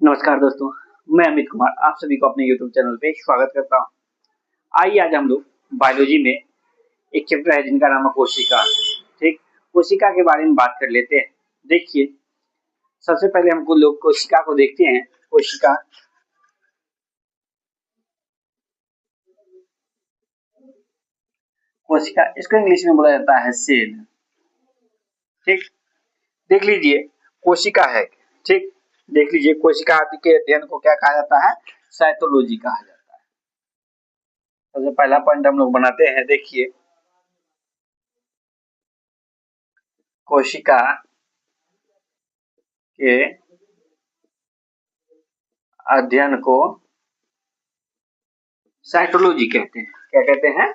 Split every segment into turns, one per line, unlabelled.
नमस्कार दोस्तों, मैं अमित कुमार आप सभी को अपने YouTube चैनल पे स्वागत करता हूँ। आइए आज हम लोग बायोलॉजी में एक चैप्टर है जिनका नाम है कोशिका। ठीक, कोशिका के बारे में बात कर लेते हैं। देखिए, सबसे पहले हमको लोग कोशिका को देखते हैं। कोशिका कोशिका इसको इंग्लिश में बोला जाता है सेल। ठीक, देख लीजिए कोशिका है। ठीक, देख लीजिए कोशिका आदि के अध्ययन को क्या कहा जाता है? साइटोलॉजी कहा जाता है। सबसे पहला पॉइंट हम लोग बनाते हैं। देखिए, कोशिका के अध्ययन को साइटोलॉजी कहते हैं। क्या कहते हैं?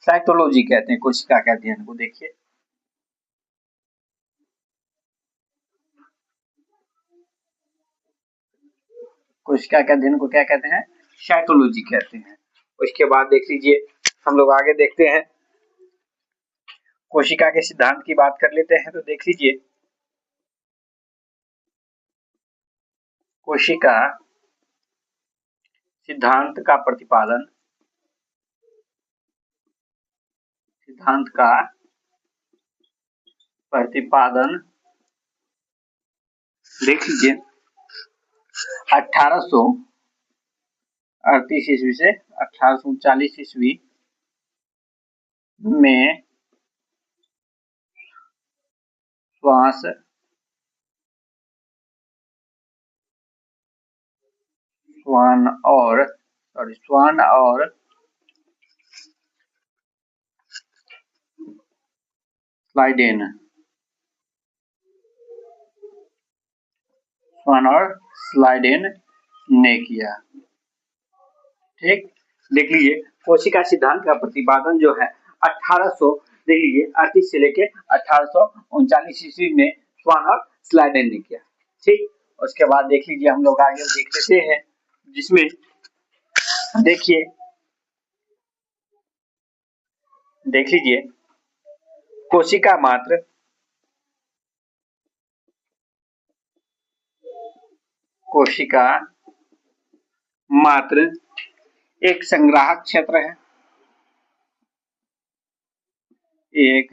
साइटोलॉजी कहते हैं कोशिका के अध्ययन को। देखिए, कोशिका के अध्ययन को क्या कहते हैं? साइटोलॉजी कहते हैं। उसके बाद देख लीजिए, हम लोग आगे देखते हैं, कोशिका के सिद्धांत की बात कर लेते हैं। तो देख लीजिए, कोशिका सिद्धांत का प्रतिपादन, सिद्धांत का प्रतिपादन देख लीजिए 1838 ईस्वी से 1839 ईस्वी में श्वान और स्लाइडेन ने किया। ठीक, देख लीजिए कोशिका सिद्धांत का प्रतिपादन जो है 1800 देख लीजिए 38 से लेके 1839 ईस्वी में स्वान और स्लाइडेन ने किया। ठीक, उसके बाद देख लीजिए हम लोग आगे देख लेते हैं, जिसमें देखिए देख लीजिए कोशिका मात्र एक संग्राहक क्षेत्र है। एक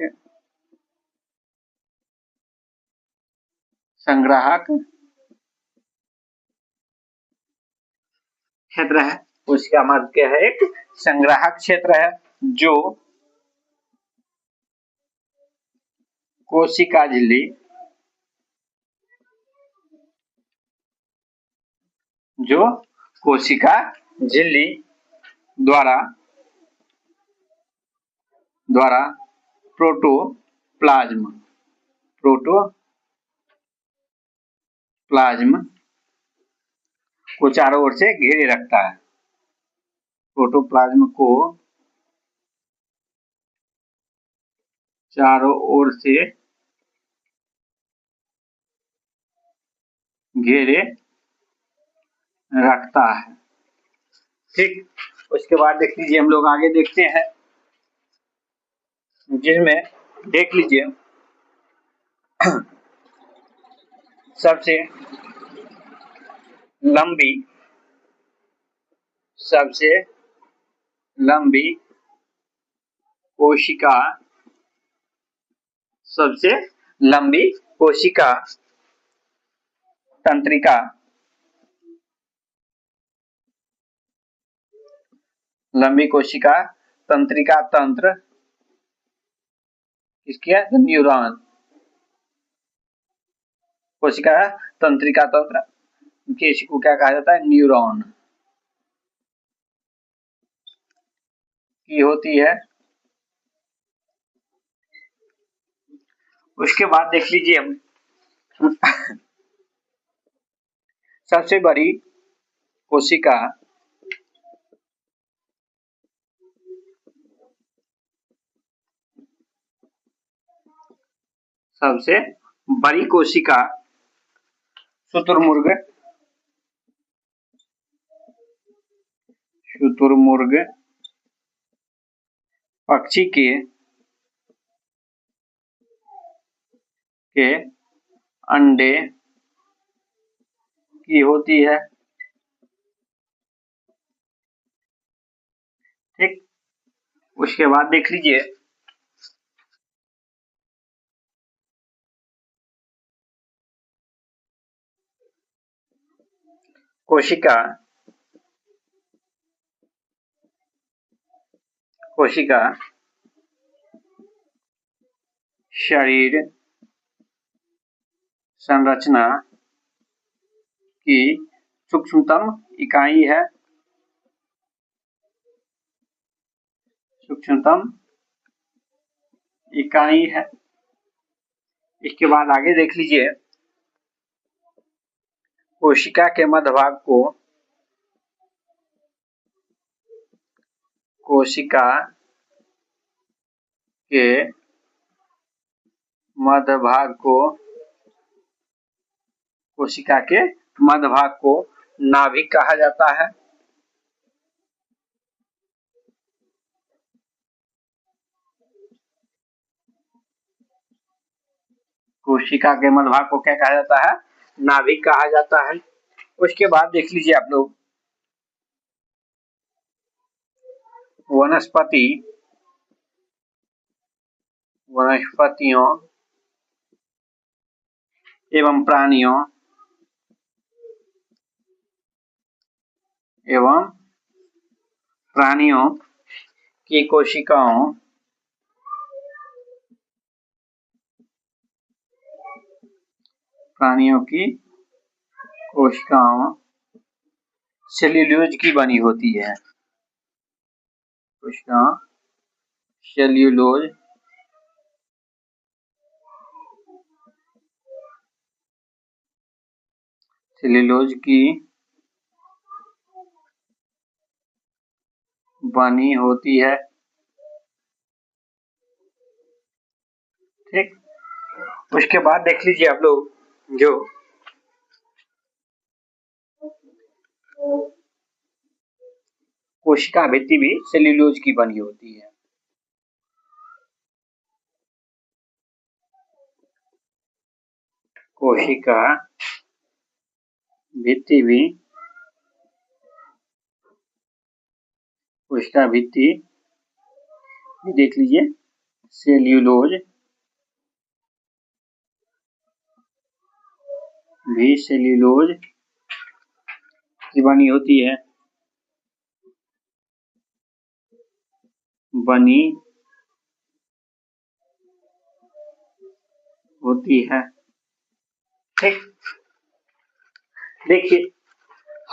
संग्राहक क्षेत्र है। कोशिका मात्र क्या है? एक संग्राहक क्षेत्र है जो कोशिका झिल्ली द्वारा प्रोटोप्लाज्म को चारों ओर से घेरे रखता है। प्रोटोप्लाज्म को चारों ओर से घेरे रखता है। ठीक, उसके बाद देख लीजिए हम लोग आगे देखते हैं, जिसमें देख लीजिए सबसे लंबी कोशिका तंत्रिका तंत्र किसकी है? न्यूरॉन। कोशिका तंत्रिका तंत्र को क्या कहा जाता है? न्यूरॉन की होती है। उसके बाद देख लीजिए हम सबसे बड़ी कोशिका शुतुरमुर्ग पक्षी के अंडे की होती है। ठीक, उसके बाद देख लीजिए कोशिका शरीर संरचना की सूक्ष्मतम इकाई है। इसके बाद आगे देख लीजिए कोशिका के मध्य भाग को कोशिका के मध्य भाग को नाभिक कहा जाता है। कोशिका के मध्य भाग को क्या कहा जाता है? नाभिक कहा जाता है। उसके बाद देख लीजिए आप लोग वनस्पतियों एवं प्राणियों की कोशिकाओं सेल्यूलोज की बनी होती है। कोशिकाओं सेल्यूलोज की बनी होती है। ठीक, उसके बाद देख लीजिए आप लोग जो कोशिका भित्ति भी सेल्यूलोज की बनी होती है। कोशिका भित्ति देख लीजिए सेल्यूलोज की बनी होती है। ठीक, देखिए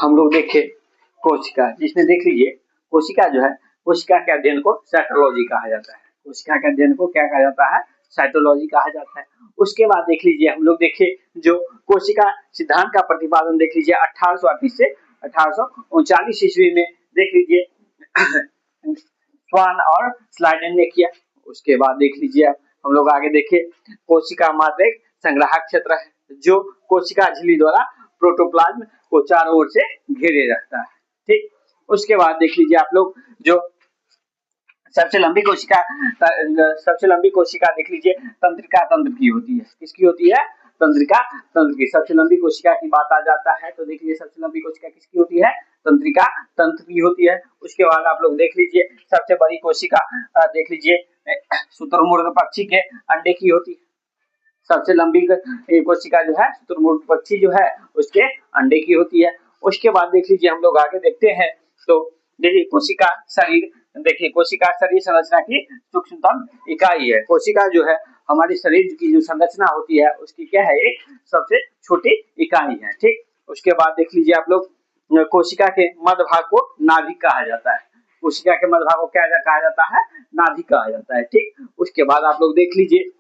हम लोग देखे कोशिका, जिसमें देख लीजिए कोशिका जो है कोशिका के अध्ययन को साइटोलॉजी कहा जाता है। कोशिका के अध्ययन को क्या कहा जाता है? साइटोलॉजी कहा जाता है। उसके बाद देख लीजिए हम लोग देखे जो कोशिका सिद्धांत का प्रतिपादन देख लीजिए 1838 से 1839 ईस्वी में देख लीजिए स्वान और स्लाइडेन ने किया। उसके बाद देख लीजिए हम लोग आगे देखे कोशिका मात्र एक संग्राहक क्षेत्र है जो कोशिका झिल्ली द्वारा प्रोटोप्लाज्म को चारों ओर से घेरे रहता है। ठीक, उसके बाद देख लीजिए आप लोग जो सबसे लंबी कोशिका देख लीजिए तंत्रिका तंत्र की होती है। किसकी होती है? तंत्रिका तंत्र की। सबसे लंबी कोशिका की बात आ जाता है तो देखिए सबसे लंबी कोशिका किसकी होती है? तंत्रिका तंत्र की होती है। उसके बाद आप लोग देख लीजिए सबसे बड़ी कोशिका देख लीजिए शुतुरमुर्ग पक्षी के अंडे की होती है। सबसे लंबी कोशिका जो है शुतुरमुर्ग पक्षी जो है उसके अंडे की होती है। उसके बाद देख लीजिए हम लोग आगे देखते हैं तो देखिए कोशिका शरीर संरचना की सूक्ष्मतम इकाई है। कोशिका जो है हमारे शरीर की जो संरचना होती है उसकी क्या है? एक सबसे छोटी इकाई है। ठीक, उसके बाद देख लीजिए आप लोग कोशिका के मध्य भाग को नाभिक कहा जाता है। कोशिका के मध्य भाग को क्या कहा जाता है? नाभिक कहा जाता है। ठीक, उसके बाद आप लोग देख लीजिए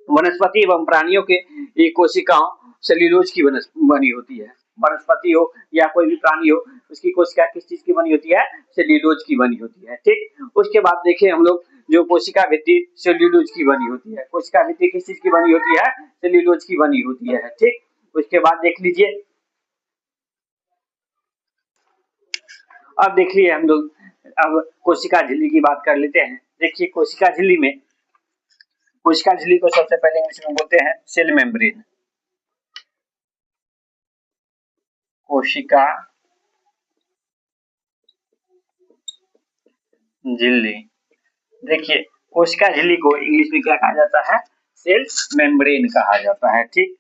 वनस्पति एवं प्राणियों के ये कोशिकाओं सेल्यूलोज की बनी होती है। वनस्पति हो या कोई भी प्राणी हो उसकी कोशिका किस चीज की बनी होती है? सेल्यूलोज की बनी होती है। ठीक, उसके बाद देखें हम लोग जो कोशिका भित्ति सेल्यूलोज की बनी होती है। कोशिका भित्ति किस चीज की बनी होती है? सेल्यूलोज की बनी होती है। ठीक, उसके बाद देख लीजिए अब देखिए हम लोग अब कोशिका झिल्ली की बात कर लेते हैं। देखिए कोशिका झिल्ली को सबसे पहले इंग्लिश में बोलते हैं सेल मेम्ब्रेन। कोशिका झिल्ली। देखिए, कोशिका झिल्ली को इंग्लिश में क्या कहा जाता है? सेल मेम्ब्रेन कहा जाता है। ठीक,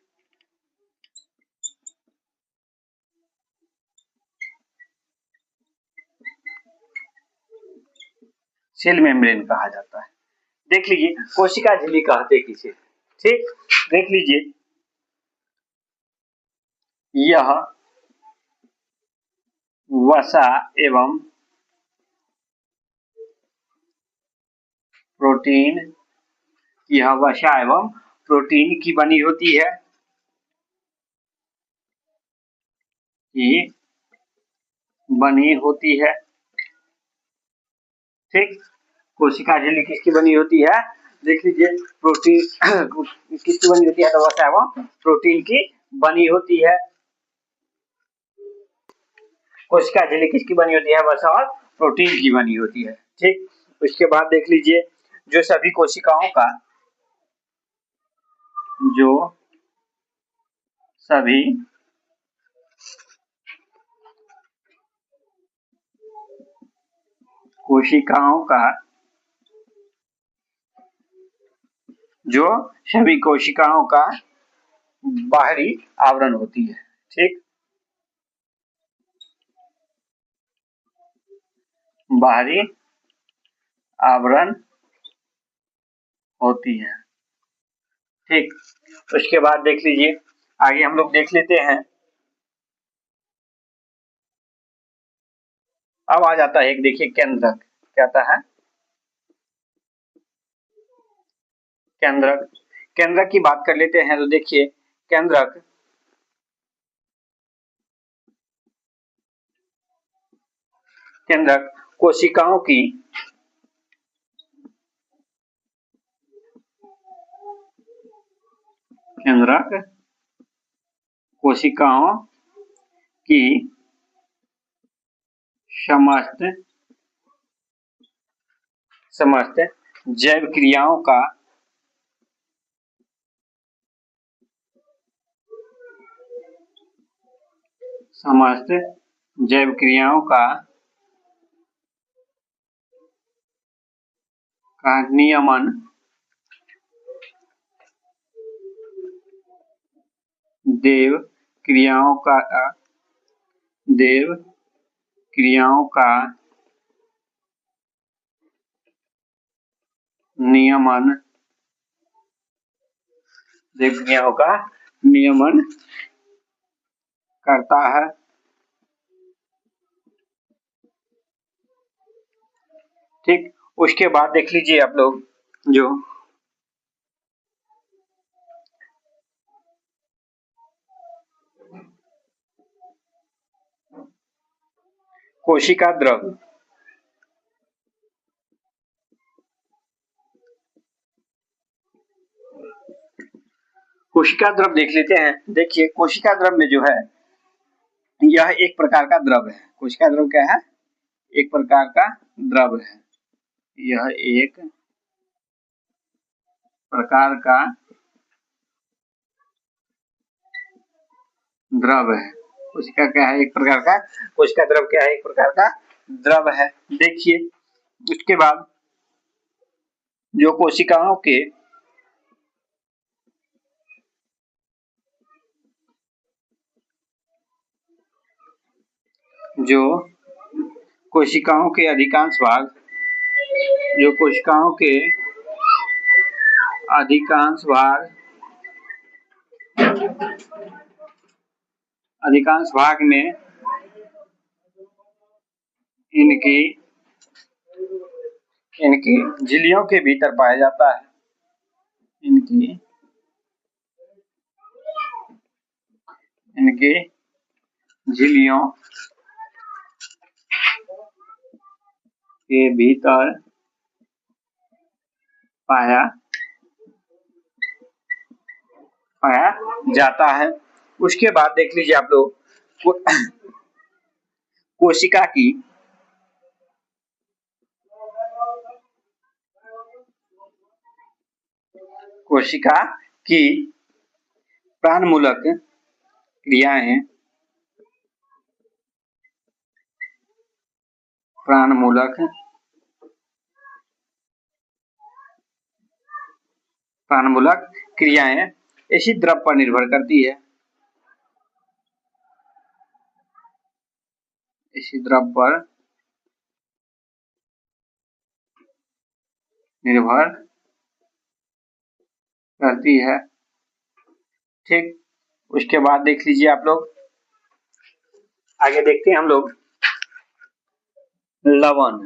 सेल मेम्ब्रेन कहा जाता है। देख लीजिए, कोशिका झिल्ली कहते किसे? ठीक, देख लीजिए, यह वसा एवं प्रोटीन, यह वसा एवं प्रोटीन की बनी होती है, की बनी होती है। ठीक, कोशिका झिल्ली किसकी बनी होती है? देख लीजिए, प्रोटीन किसकी बनी होती है? तो वसा एवं प्रोटीन की बनी होती है। कोशिका झिल्ली किसकी बनी होती है? वसा और प्रोटीन की बनी होती है। ठीक, उसके बाद देख लीजिए, जो सभी कोशिकाओं का, जो सभी कोशिकाओं का, जो सभी कोशिकाओं का बाहरी आवरण होती है। ठीक, बाहरी आवरण होती है। ठीक, उसके बाद देख लीजिए, आगे हम लोग देख लेते हैं। अब आ जाता है एक, देखिए, केंद्रक। क्या आता है? केंद्रक। केंद्रक की बात कर लेते हैं। तो देखिए, केंद्रक केंद्रक कोशिकाओं की केंद्रक कोशिकाओं की समस्त समस्त जैव क्रियाओं का समस्त जैव क्रियाओं का नियमन देव क्रियाओं का नियमन देव क्रियाओं का नियमन करता है। ठीक, उसके बाद देख लीजिए आप लोग, जो कोशिका द्रव कोशिका द्रव देख लेते हैं। देखिए, कोशिका द्रव में जो है, यह एक प्रकार का द्रव है। कोशिका द्रव क्या है? एक प्रकार का द्रव है। यह एक प्रकार का द्रव है। कोशिका क्या है? एक प्रकार का, कोशिका द्रव क्या है? एक प्रकार का द्रव है। देखिए, उसके बाद जो कोशिकाओं के जो कोशिकाओं के अधिकांश भाग जो कोशिकाओं के अधिकांश भाग में इनकी झिल्लियों के भीतर पाया जाता है। इनकी झिल्लियों के भीतर पाया जाता है। उसके बाद देख लीजिए आप लोग, कोशिका की प्राणमूलक क्रियाएं प्राणमूलक क्रियाएं इसी द्रव पर निर्भर करती है, इसी द्रव पर निर्भर करती है। ठीक, उसके बाद देख लीजिए आप लोग, आगे देखते हैं हम लोग लवण,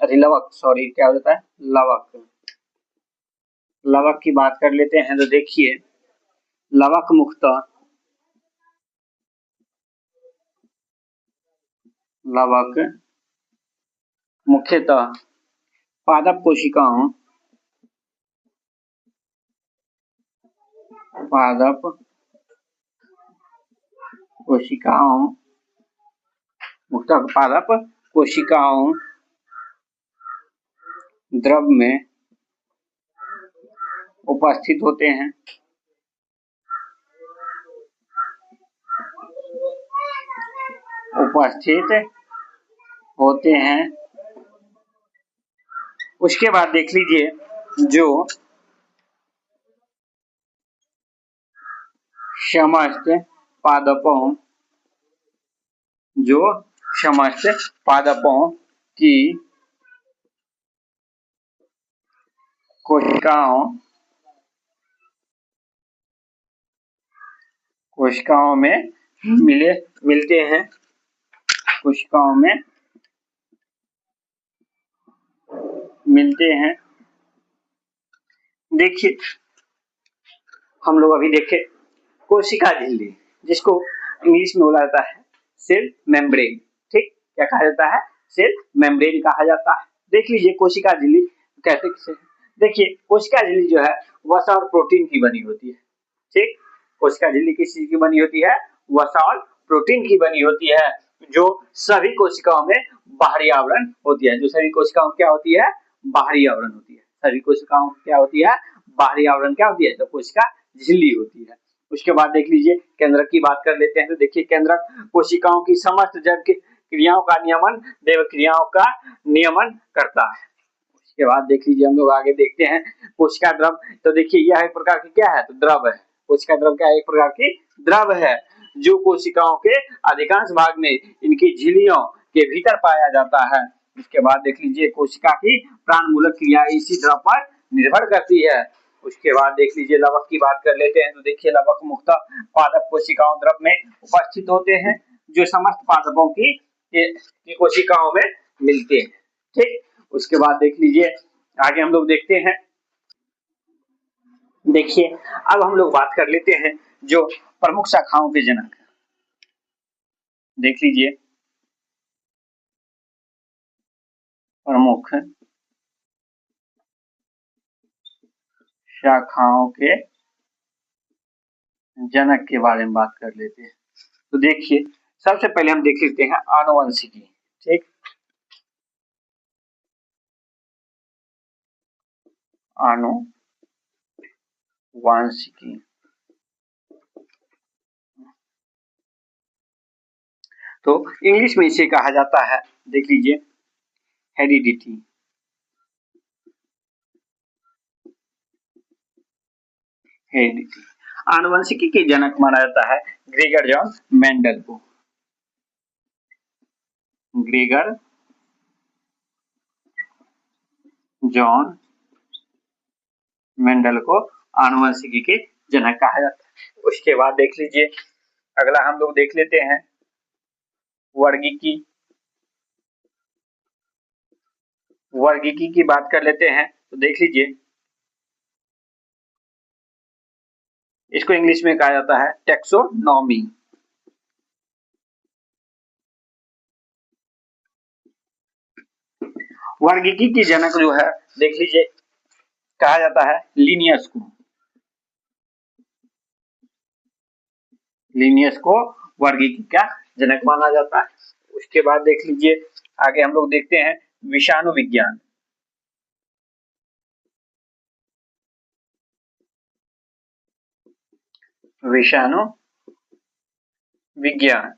अरे लवक, सॉरी क्या होता है, लवक। लवक की बात कर लेते हैं तो देखिए लवक मुख्यतः पादप कोशिकाओं द्रव में उपस्थित होते हैं। उसके बाद देख लीजिए जो समस्त पादपों की कोशिकाओं में मिलते हैं, कोशिकाओं में मिलते हैं। देखिए हम लोग अभी देखे कोशिका झिल्ली, जिसको इंग्लिश में बोला जाता है सेल मेम्ब्रेन। ठीक, क्या कहा जाता है, सेल मेम्ब्रेन कहा जाता है। देख लीजिए कोशिका झिल्ली कहते किसे, देखिए कोशिका झिल्ली जो है वसा और प्रोटीन की बनी होती है। ठीक, कोशिका झिल्ली किस चीज की बनी होती है, वसा और प्रोटीन की बनी होती है, जो सभी कोशिकाओं में बाहरी आवरण होती है। जो सभी कोशिकाओं क्या होती है, बाहरी आवरण होती है। सभी कोशिकाओं क्या होती है, बाहरी आवरण क्या होती है, तो कोशिका झिल्ली होती है। उसके बाद देख लीजिए केंद्रक की बात कर लेते हैं तो देखिए केंद्रक कोशिकाओं की समस्त जैव क्रियाओं का नियमन, देव क्रियाओं का नियमन करता है। उसके बाद देख लीजिए हम लोग आगे देखते हैं कोशिका द्रव, तो देखिए यह एक प्रकार की क्या है, तो द्रव है। कोशिका द्रव क्या है, एक प्रकार की द्रव है, जो कोशिकाओं के अधिकांश भाग में इनकी झिल्लियों के भीतर पाया जाता है। उसके बाद देख लीजिए कोशिका की प्राणमूलक क्रिया इसी द्रव पर निर्भर करती है। उसके बाद देख लीजिए लवक की बात कर लेते हैं तो देखिए लवक मुख्यतः पादप कोशिकाओं द्रव में उपस्थित होते हैं, जो समस्त पादपों की कोशिकाओं में मिलते हैं। ठीक, उसके बाद देख लीजिए आगे हम लोग देखते हैं, देखिए अब हम लोग बात कर लेते हैं जो प्रमुख शाखाओं के जनक। देख लीजिए प्रमुख शाखाओं के जनक के बारे में बात कर लेते हैं तो देखिए सबसे पहले हम देख लेते हैं आनुवंशिकी। ठीक, आनुवंशिकी तो इंग्लिश में इसे कहा जाता है, देख लीजिए हेरिडिटी। हेरिडिटी आनुवंशिकी के जनक माना जाता है ग्रेगर जॉन मेंडल को। ग्रेगर जॉन मेंडल को आनुवंशिकी के जनक कहा जाता है। उसके बाद देख लीजिए अगला हम लोग देख लेते हैं वर्गीकी। वर्गीकी की बात कर लेते हैं तो देख लीजिए इसको इंग्लिश में कहा जाता है टेक्सोनॉमी। वर्गीकी की जनक जो है देख लीजिए कहा जाता है लिनियस को। लिनियस को वर्गीकी का जनक माना जाता है। उसके बाद देख लीजिए आगे हम लोग देखते हैं विषाणु विज्ञान। विषाणु विज्ञान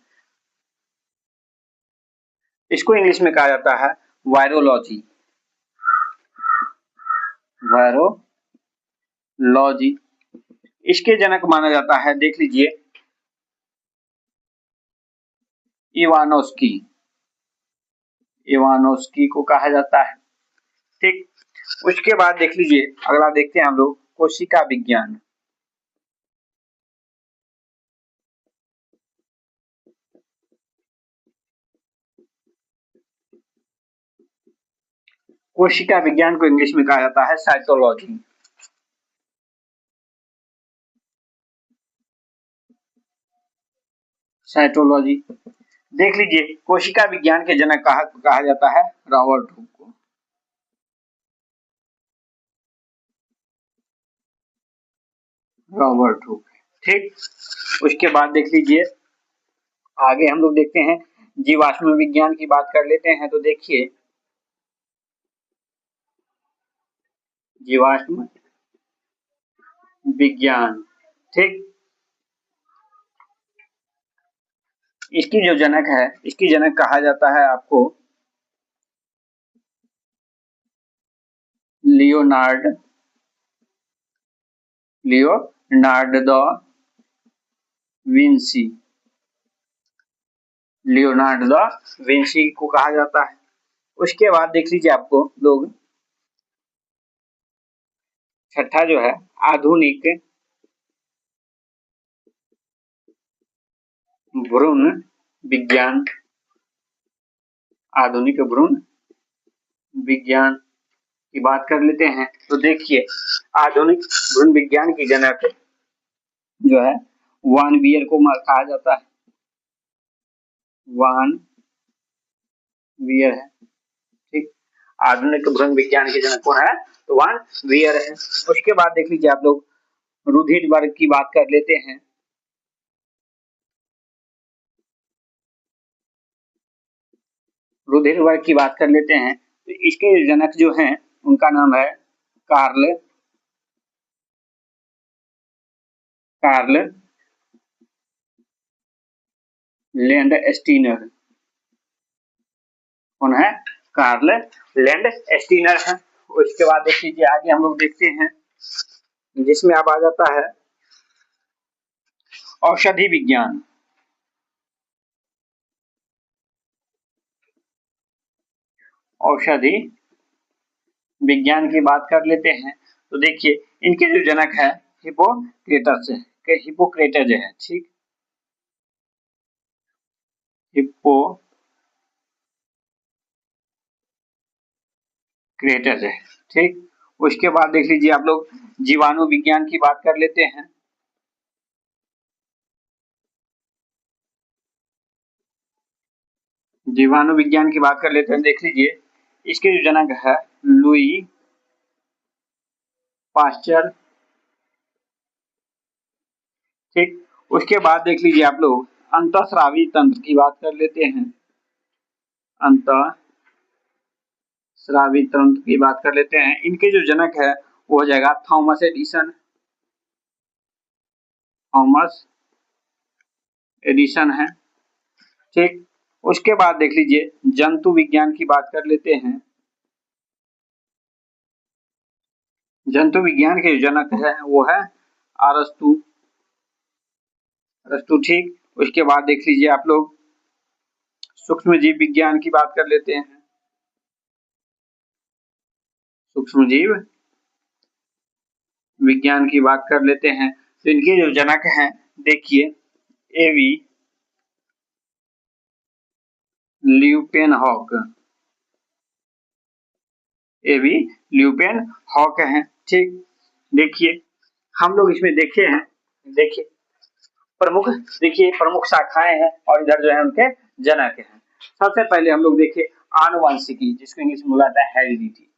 इसको इंग्लिश में कहा जाता है वायरोलॉजी, वायरोलॉजी इसके जनक माना जाता है, देख लीजिए, इवानोस्की, इवानोस्की को कहा जाता है। ठीक, उसके बाद देख लीजिए, अगला देखते हैं हम लोग कोशिका विज्ञान। कोशिका विज्ञान को इंग्लिश में कहा जाता है साइटोलॉजी। साइटोलॉजी देख लीजिए, कोशिका विज्ञान के जनक कहा जाता है रॉबर्ट हुक को। रॉबर्ट हुक, ठीक। उसके बाद देख लीजिए, आगे हम लोग देखते हैं जीवाश्म विज्ञान की बात कर लेते हैं। तो देखिए, जीवाश्म विज्ञान, ठीक, इसकी जो जनक है, इसकी जनक कहा जाता है आपको Leonard the Vinci, Leonard the Vinci को कहा जाता है। उसके बाद देख लीजिए आपको लोग, छठा जो है आधुनिक भ्रूण विज्ञान, आधुनिक भ्रूण विज्ञान की बात कर लेते हैं। तो देखिए, आधुनिक भ्रूण विज्ञान की जनक जो है वान बियर को कहा जाता है, वान बियर है, ठीक। आधुनिक भ्रूण विज्ञान के जनक कौन है? तो वान बियर है। उसके बाद देख लीजिए आप लोग, रुधिर वर्ग की बात कर लेते हैं। रुधिर वर्ग की बात कर लेते हैं, तो इसके जनक जो हैं उनका नाम है कार्ल लैंडस्टीनर। कौन है? कार्ल लैंडस्टीनर है। उसके बाद देख लीजिए, आगे हम लोग देखते हैं, जिसमें अब आ जाता है औषधि विज्ञान। औषधि विज्ञान की बात कर लेते हैं। तो देखिए, इनके जो जनक है हिप्पोक्रेटस है, हिप्पोक्रेटस है, ठीक, हिप्पोक्रेटस है, ठीक। उसके बाद देख लीजिए आप लोग, जीवाणु विज्ञान की बात कर लेते हैं। जीवाणु विज्ञान की बात कर लेते हैं, देख लीजिए, इसके जो जनक है लुई पास्चर, ठीक। उसके बाद देख लीजिए आप लोग, अंतःस्रावी तंत्र की बात कर लेते हैं। अंतःस्रावी तंत्र की बात कर लेते हैं। इनके जो जनक है वो हो जाएगा थॉमस एडिसन, थॉमस एडिसन है, ठीक। उसके बाद देख लीजिए, जंतु विज्ञान की बात कर लेते हैं। जंतु विज्ञान के जनक है वो है अरस्तु, अरस्तु, ठीक। उसके बाद देख लीजिए आप लोग, सूक्ष्म जीव विज्ञान की बात कर लेते हैं। सूक्ष्म जीव विज्ञान की बात कर लेते हैं। तो इनके जो जनक हैं, देखिए, एवी ल्यूपेनहॉक, एवी ल्यूपेनहॉक है, ठीक। देखिए, हम लोग इसमें देखे हैं, देखिए प्रमुख, देखिए प्रमुख शाखाएं हैं और इधर जो है उनके जनक हैं। सबसे पहले हम लोग देखें आनुवंशिकी, जिसको इंग्लिश में बोला जाता है हेरिडिटी।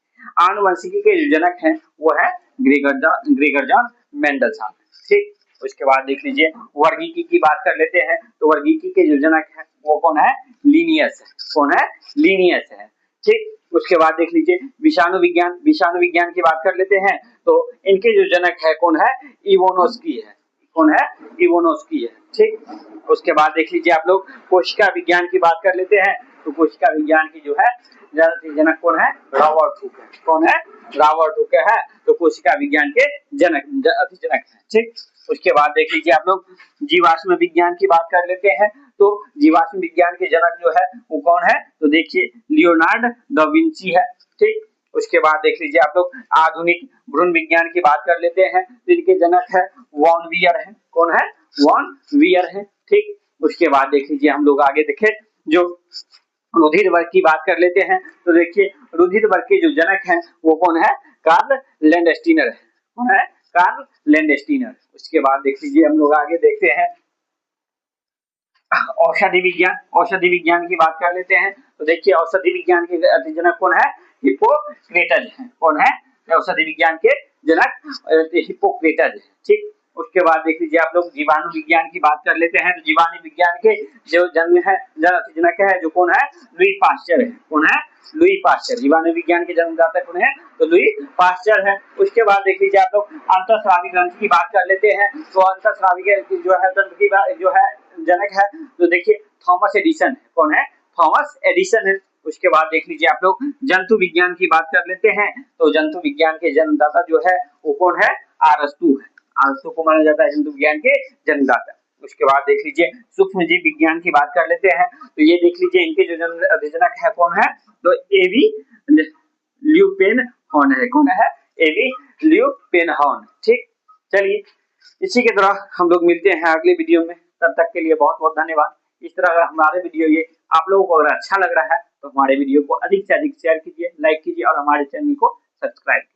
आनुवंशिकी के जो जनक हैं वो है ग्रेगर जॉन मेंडलसन, ठीक। उसके बाद देख लीजिए, वर्गीकी की बात कर लेते हैं। तो वर्गीकी के जो जनक है वो कौन है? लीनियस है। कौन है? लीनियस है, ठीक। उसके बाद देख लीजिए, विषाणु विज्ञान, विषाणु विज्ञान की बात कर लेते हैं। तो इनके जो जनक है कौन है? इवोनोस्की है। कौन है? इवोनोस्की है, ठीक। उसके बाद देख लीजिए आप लोग, कोशिका विज्ञान की बात कर लेते हैं। तो कोशिका विज्ञान की जो है जनक कौन है? रॉबर्ट हुक है। कौन है? रॉबर्ट हुक है। तो कोशिका विज्ञान के जनक है। ठीक, उसके बाद देख लीजिए आप लोग जीवाश्म विज्ञान की बात कर लेते हैं। तो जीवाश्म विज्ञान के जनक जो है वो कौन है? तो देखिए लियोनार्ड दा विंची है। ठीक, उसके बाद देख लीजिए आप लोग आधुनिक भ्रूण विज्ञान की बात कर लेते हैं। तो इनके जनक है वॉन वियर है। कौन है? वॉन वियर है। ठीक, उसके बाद देख लीजिए हम लोग आगे देखें जो रुधिर वर्ग की बात कर लेते हैं। तो देखिए रुधिर वर्ग के जो जनक हैं वो कौन है? कार्ल लैंडस्टीनर है। कौन है? Karl Landsteiner. उसके बाद देख लीजिए हम लोग आगे देखते हैं औषधि विज्ञान। औषधि विज्ञान की बात कर लेते हैं। तो देखिए औषधि विज्ञान के जनक कौन है? हिप्पोक्रेटस है। कौन है? औषधि विज्ञान के जनक हिप्पोक्रेटस है। ठीक, उसके बाद देख लीजिए आप लोग जीवाणु विज्ञान की बात कर लेते हैं। तो जीवाणु विज्ञान के जो जनक है जो कौन है? लुई पास्चर है। कौन है? Louis Pasteur. जीवाणु विज्ञान के जन्मदाता कौन है? तो लुई पास्चर है। उसके बाद देख लीजिए आप लोग अंतःस्रावी ग्रंथि की बात कर लेते हैं। तो अंतःस्रावी जो है तंत्र की जो है जनक है तो देखिए थॉमस एडिसन है। कौन है? थॉमस एडिसन है। उसके बाद देख लीजिए आप लोग जंतु विज्ञान की बात कर लेते हैं। तो जंतु विज्ञान के जन्मदाता जो है वो कौन है? अरस्तु है। अरस्तु को माना जाता है जंतु विज्ञान के जन्मदाता। उसके बाद देख लीजिए सूक्ष्म जीव विज्ञान की बात कर लेते हैं। तो ये देख लीजिए इनके जो जनक है कौन है? तो एवी ल्यूपेनहॉर्न है। कौन है? एवी ल्यूपेनहॉर्न। ठीक, चलिए इसी के तरह हम लोग मिलते हैं अगले वीडियो में। तब तक के लिए बहुत बहुत धन्यवाद। इस तरह अगर हमारे वीडियो ये आप लोगों को अगर अच्छा लग रहा है तो हमारे वीडियो को अधिक से अधिक शेयर कीजिए, लाइक कीजिए और हमारे चैनल को सब्सक्राइब कीजिए।